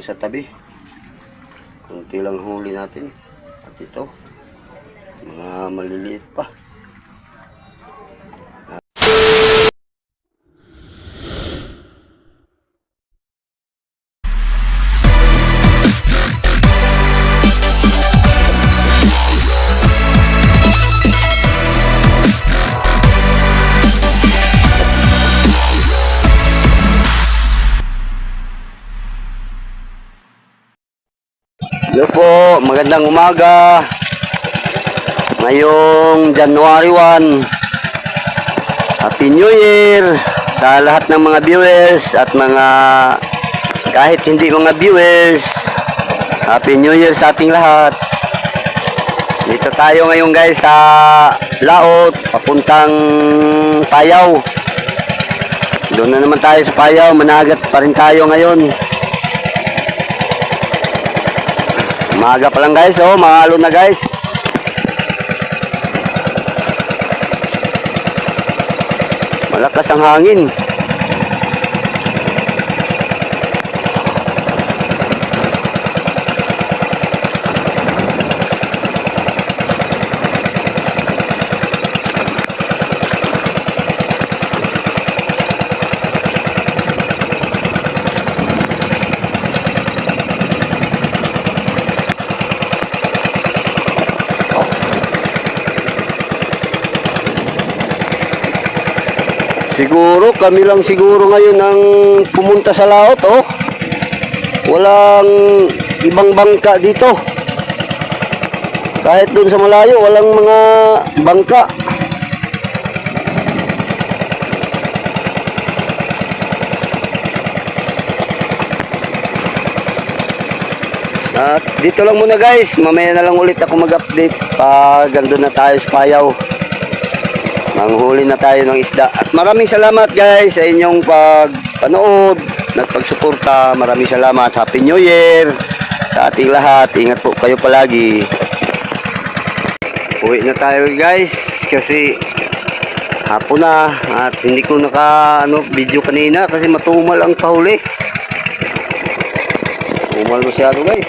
Sa tabi, kunti lang huli natin. At ito, mga maliliit pa. Hello po, magandang umaga. Ngayong January 1, Happy New Year sa lahat ng mga viewers at mga kahit hindi mga viewers. Happy New Year sa ating lahat. Dito tayo ngayon guys sa laot papuntang Payaw. Doon na naman tayo sa Payaw, managat pa rin tayo ngayon. Maaga pa lang guys, oh, mahalo na guys. Malakas ang hangin. Siguro kami lang siguro ngayon ang pumunta sa laot, oh. Walang ibang bangka dito. Kahit dun sa malayo walang mga bangka. At dito lang muna guys, mamaya na lang ulit ako mag-update pag andun na tayo sa Payaw. Manghuli na tayo ng isda. At maraming salamat guys sa inyong pagpanood, nagpagsuporta. Maraming salamat. Happy New Year sa ating lahat. Ingat po kayo palagi. Uwi na tayo guys kasi hapon na at hindi ko video kanina kasi matumal ang pahuli. Tumal masyado guys.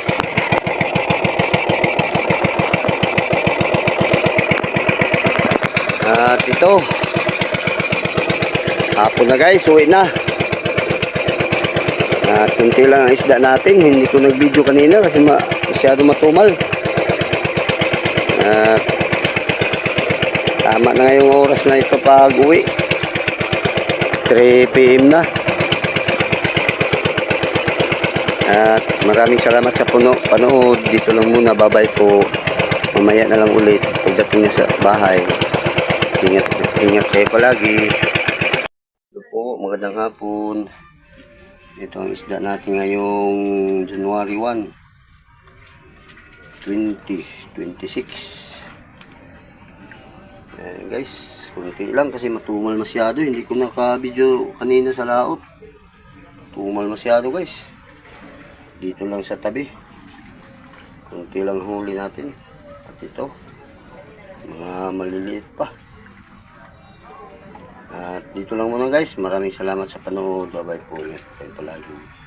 At ito, hapon na guys, uwi na. At kunti lang ang isda natin. Hindi ko nag-video kanina kasi masyado matumal. At tama na ngayong oras na ito pag uwi, 3 PM na. At maraming salamat sa panood. Dito lang muna, babay po. Mamaya na lang ulit pagdating niya sa bahay. Ingat kayo palagi. Hello po, magandang hapon. Ito ang isda natin ngayong January 1, 2026. Ayan guys, kunti lang kasi matumal masyado. Hindi ko naka-video kanina sa laot. Tumal masyado guys. Dito lang sa tabi. Kunti lang huli natin. At ito, mga maliliit pa. At dito lang muna guys. Maraming salamat sa panood. Bye bye po. Ingat kayo palagi.